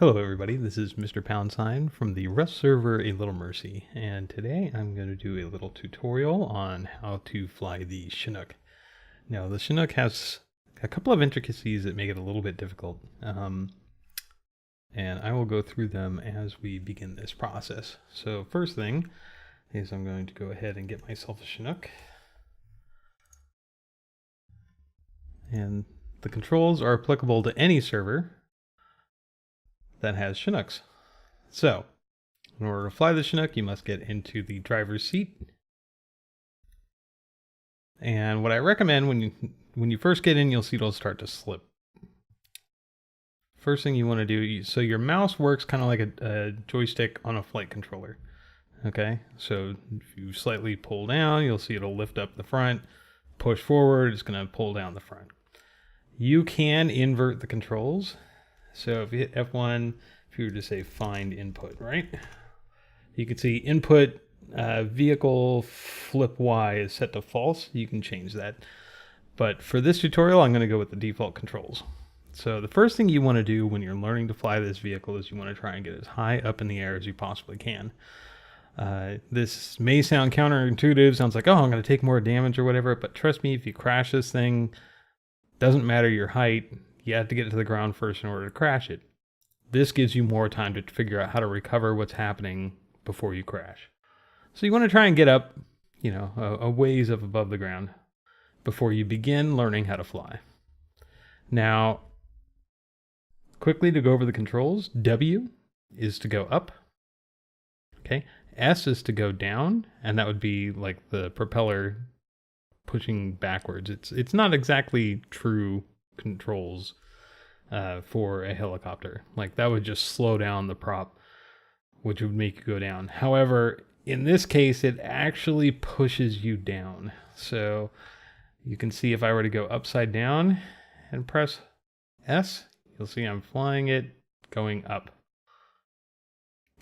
Hello everybody, this is Mr. Poundsign from the Rust server A Little Mercy, and today I'm going to do a little tutorial on how to fly the Chinook. Now the Chinook has a couple of intricacies that make it a little bit difficult, and I will go through them as we begin this process. So first thing is I'm going to go ahead and get myself a Chinook, and the controls are applicable to any server that has Chinooks. So, in order to fly the Chinook, you must get into the driver's seat. And what I recommend when you first get in, you'll see it'll start to slip. First thing you want to do, so your mouse works kind of like a joystick on a flight controller. Okay, so if you slightly pull down, you'll see it'll lift up the front. Push forward, it's going to pull down the front. You can invert the controls. So if you hit F1, if you were to say find input, right? You can see input vehicle flip Y is set to false. You can change that. But for this tutorial, I'm going to go with the default controls. So the first thing you want to do when you're learning to fly this vehicle is you want to try and get as high up in the air as you possibly can. This may sound counterintuitive, sounds like, oh, I'm going to take more damage or whatever, but trust me, if you crash this thing, doesn't matter your height, you have to get it to the ground first in order to crash it. This gives you more time to figure out how to recover what's happening before you crash. So you want to try and get up, a ways up above the ground before you begin learning how to fly. Now, quickly to go over the controls, W is to go up. Okay, S is to go down, and that would be like the propeller pushing backwards. It's not exactly true controls for a helicopter. Like that would just slow down the prop, which would make you go down. However, in this case, it actually pushes you down. So you can see if I were to go upside down and press S, you'll see I'm flying it going up.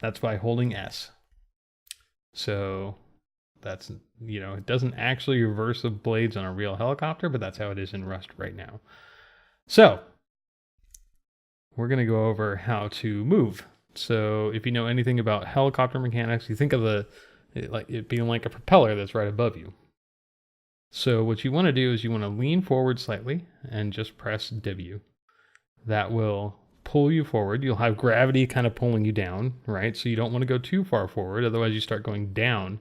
That's by holding S. So that's, it doesn't actually reverse the blades on a real helicopter, but that's how it is in Rust right now. So we're going to go over how to move. So if you know anything about helicopter mechanics, you think of it being like a propeller that's right above you. So what you want to do is you want to lean forward slightly and just press W. That will pull you forward. You'll have gravity kind of pulling you down, right? So you don't want to go too far forward, otherwise you start going down.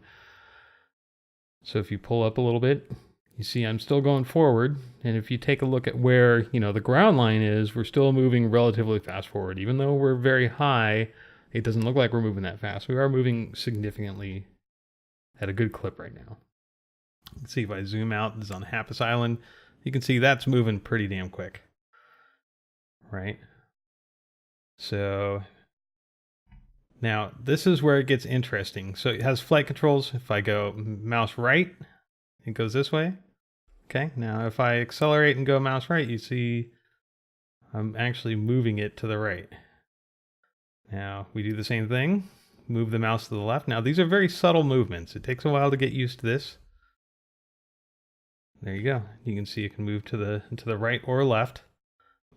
So if you pull up a little bit, you see I'm still going forward, and if you take a look at where, the ground line is, we're still moving relatively fast forward. Even though we're very high, it doesn't look like we're moving that fast. We are moving significantly at a good clip right now. You can see if I zoom out, this is on Happis Island, you can see that's moving pretty damn quick, right? So now this is where it gets interesting. So it has flight controls. If I go mouse right, it goes this way. Okay, now if I accelerate and go mouse right, you see I'm actually moving it to the right. Now we do the same thing, move the mouse to the left. Now these are very subtle movements. It takes a while to get used to this. There you go. You can see it can move to the right or left,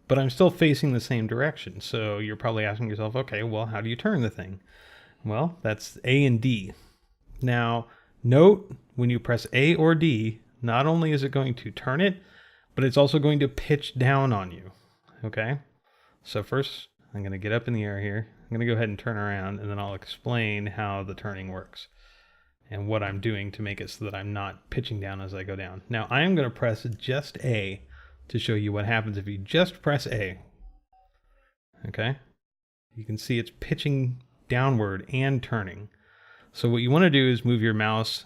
but I'm still facing the same direction. So you're probably asking yourself, okay, well, how do you turn the thing? Well, that's A and D. Now, note when you press A or D, not only is it going to turn it, but it's also going to pitch down on you. Okay? So first, I'm going to get up in the air here. I'm going to go ahead and turn around, and then I'll explain how the turning works and what I'm doing to make it so that I'm not pitching down as I go down. Now, I am going to press just A to show you what happens if you just press A. Okay? You can see it's pitching downward and turning. So what you want to do is move your mouse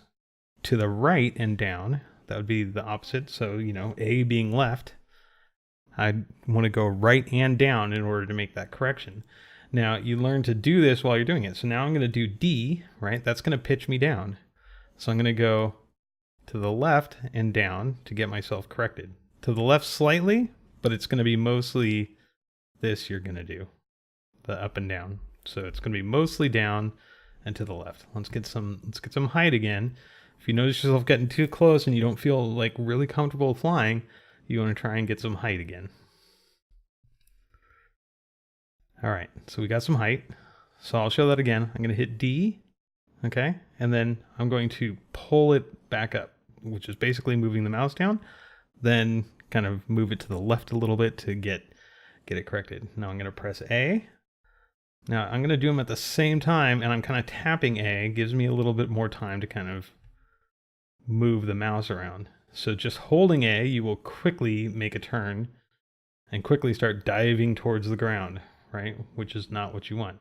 to the right and down. That would be the opposite. So, A being left, I want to go right and down in order to make that correction. Now, you learn to do this while you're doing it. So now I'm going to do D, right? That's going to pitch me down. So I'm going to go to the left and down to get myself corrected. To the left slightly, but it's going to be mostly this you're going to do, the up and down. So it's going to be mostly down and to the left. Let's get some height again. If you notice yourself getting too close and you don't feel like really comfortable flying, you want to try and get some height again. All right, so we got some height. So I'll show that again. I'm going to hit D, okay? And then I'm going to pull it back up, which is basically moving the mouse down. Then kind of move it to the left a little bit to get it corrected. Now I'm going to press A. Now I'm going to do them at the same time, and I'm kind of tapping A. Gives me a little bit more time to kind of move the mouse around. So just holding A, you will quickly make a turn and quickly start diving towards the ground, right? Which is not what you want.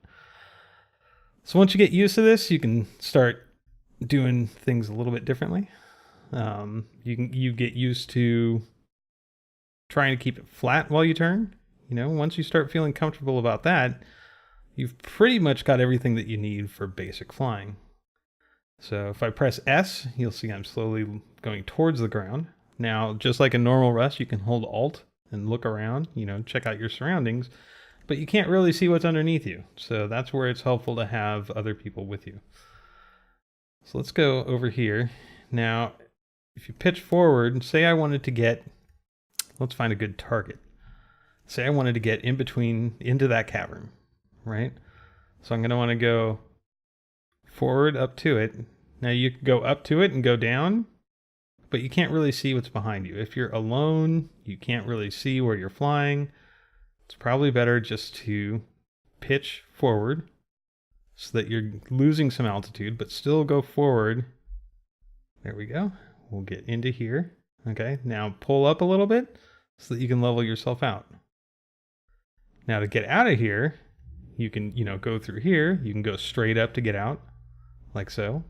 So once you get used to this, you can start doing things a little bit differently. You get used to trying to keep it flat while you turn. Once you start feeling comfortable about that, you've pretty much got everything that you need for basic flying. So if I press S, you'll see I'm slowly going towards the ground. Now, just like a normal rust, you can hold Alt and look around, check out your surroundings, but you can't really see what's underneath you. So that's where it's helpful to have other people with you. So let's go over here. Now, if you pitch forward, say I wanted to get, let's find a good target. Say I wanted to get into that cavern, right? So I'm going to want to go forward up to it. Now you can go up to it and go down, but you can't really see what's behind you. If you're alone, you can't really see where you're flying. It's probably better just to pitch forward so that you're losing some altitude, but still go forward. There we go. We'll get into here. Okay, now pull up a little bit so that you can level yourself out. Now to get out of here, you can, go through here. You can go straight up to get out, like so.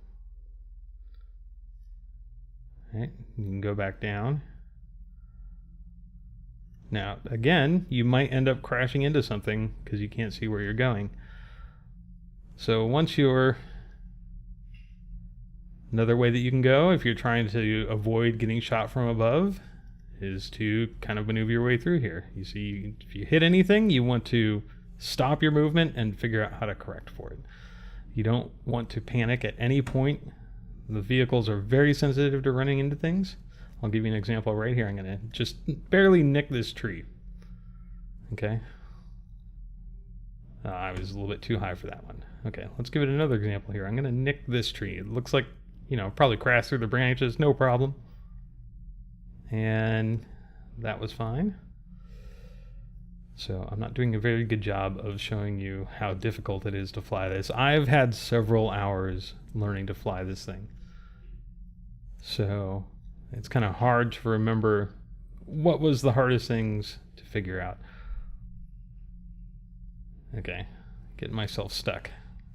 All right, you can go back down. Now, again, you might end up crashing into something because you can't see where you're going. So once you're... Another way that you can go, if you're trying to avoid getting shot from above, is to kind of maneuver your way through here. You see, if you hit anything, you want to stop your movement and figure out how to correct for it. You don't want to panic at any point. The vehicles are very sensitive to running into things. I'll give you an example right here. I'm going to just barely nick this tree. Okay. I was a little bit too high for that one. Okay, let's give it another example here. I'm going to nick this tree. It looks like, probably crash through the branches, no problem. And that was fine. So I'm not doing a very good job of showing you how difficult it is to fly this. I've had several hours learning to fly this thing. So it's kind of hard to remember what was the hardest things to figure out. Okay, getting myself stuck.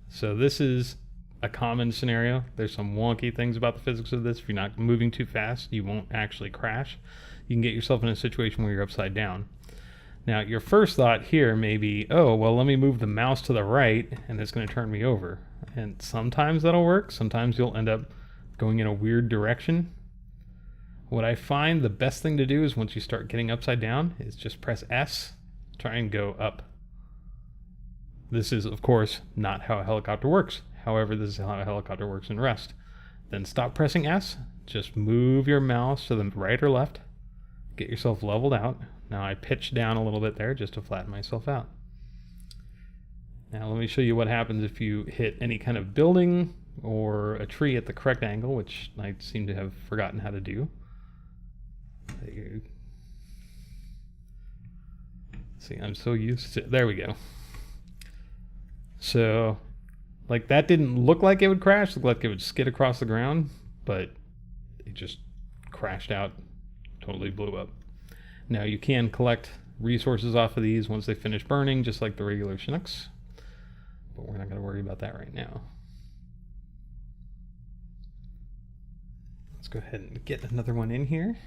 So this is a common scenario. There's some wonky things about the physics of this. If you're not moving too fast, you won't actually crash. You can get yourself in a situation where you're upside down. Now, your first thought here may be, oh, well, let me move the mouse to the right, and it's going to turn me over. And sometimes that'll work. Sometimes you'll end up going in a weird direction. What I find the best thing to do is once you start getting upside down is just press S, try and go up. This is, of course, not how a helicopter works. However, this is how a helicopter works in rest. Then stop pressing S, just move your mouse to the right or left, get yourself leveled out. Now I pitched down a little bit there just to flatten myself out. Now let me show you what happens if you hit any kind of building or a tree at the correct angle, which I seem to have forgotten how to do. See, I'm so used to, there we go. So, like that didn't look like it would crash, it looked like it would skid across the ground, but it just crashed out, totally blew up. Now you can collect resources off of these once they finish burning, just like the regular Chinooks, but we're not going to worry about that right now. Let's go ahead and get another one in here.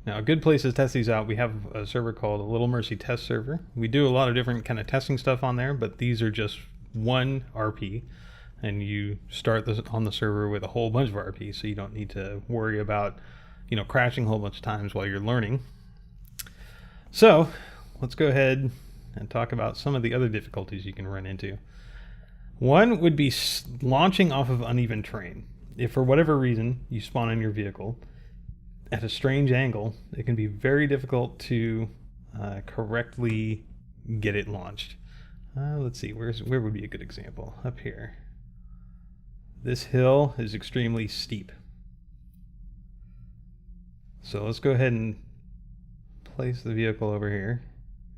Now, a good place to test these out, we have a server called a Little Mercy test server. We do a lot of different kind of testing stuff on there, but these are just one RP, and you start this on the server with a whole bunch of RP, so you don't need to worry about, crashing a whole bunch of times while you're learning. So, let's go ahead and talk about some of the other difficulties you can run into. One would be launching off of uneven terrain. If for whatever reason you spawn in your vehicle at a strange angle, it can be very difficult to correctly get it launched. Let's see, where would be a good example? Up here. This hill is extremely steep. So let's go ahead and place the vehicle over here.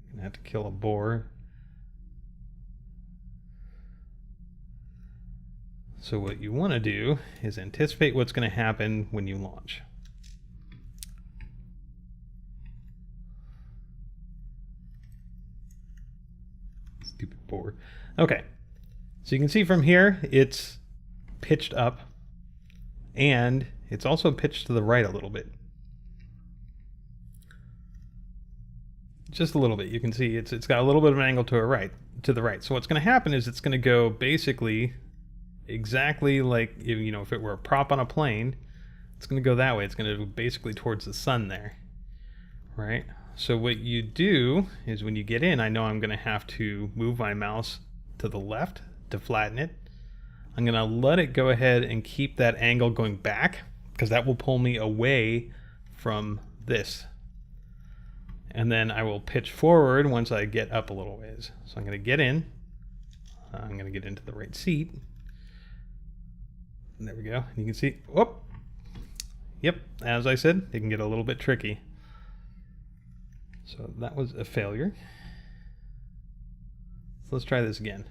I'm gonna have to kill a boar. So what you want to do is anticipate what's going to happen when you launch. Stupid boar. Okay, so you can see from here it's pitched up, and it's also pitched to the right a little bit. Just a little bit. You can see it's got a little bit of an angle to the right. So what's going to happen is it's going to go basically exactly like if it were a prop on a plane. It's going to go that way. It's going to go basically towards the sun there, right? So what you do is when you get in, I know I'm going to have to move my mouse to the left to flatten it. I'm going to let it go ahead and keep that angle going back, because that will pull me away from this. And then I will pitch forward once I get up a little ways. So I'm going to get in. I'm going to get into the right seat. And there we go. And you can see, whoop. Yep, as I said, it can get a little bit tricky. So that was a failure. So let's try this again.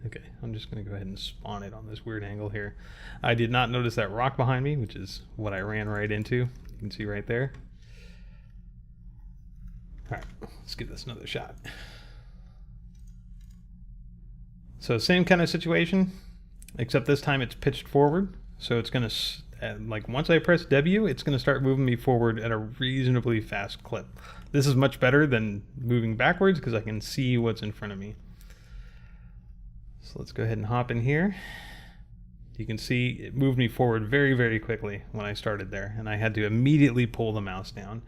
Okay, I'm just going to go ahead and spawn it on this weird angle here. I did not notice that rock behind me, which is what I ran right into. You can see right there. All right, let's give this another shot. So same kind of situation, except this time it's pitched forward. So it's going to, like once I press W, it's going to start moving me forward at a reasonably fast clip. This is much better than moving backwards because I can see what's in front of me. So let's go ahead and hop in here. You can see it moved me forward very, very quickly when I started there, and I had to immediately pull the mouse down.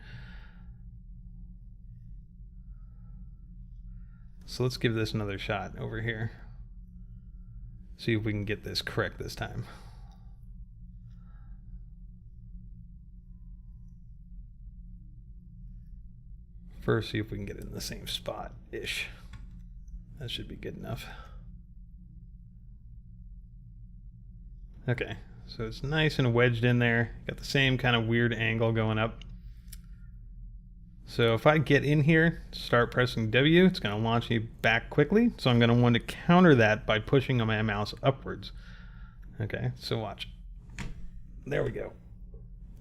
So let's give this another shot over here. See if we can get this correct this time. First, see if we can get it in the same spot-ish. That should be good enough. Okay, so it's nice and wedged in there. Got the same kind of weird angle going up. So if I get in here, start pressing W, it's going to launch me back quickly. So I'm going to want to counter that by pushing my mouse upwards. Okay, so watch. There we go.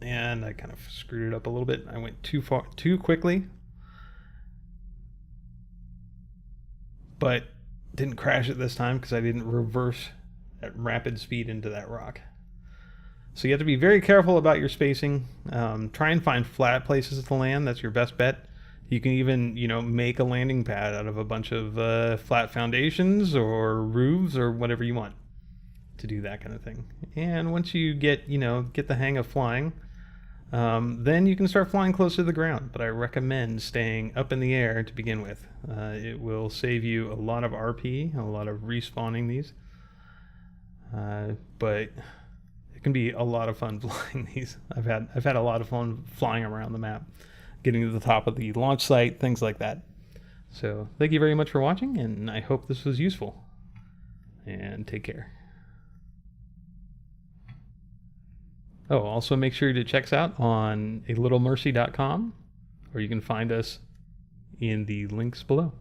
And I kind of screwed it up a little bit. I went too quickly. But didn't crash it this time because I didn't reverse at rapid speed into that rock. So you have to be very careful about your spacing. Try and find flat places to land. That's your best bet. You can even, make a landing pad out of a bunch of flat foundations or roofs or whatever you want to do that kind of thing. And once you get the hang of flying, then you can start flying closer to the ground. But I recommend staying up in the air to begin with. It will save you a lot of RP, a lot of respawning these. But it can be a lot of fun flying these. I've had a lot of fun flying around the map, getting to the top of the launch site, things like that. So thank you very much for watching, and I hope this was useful. And take care. Oh, also make sure to check us out on alittlemercy.com, or you can find us in the links below.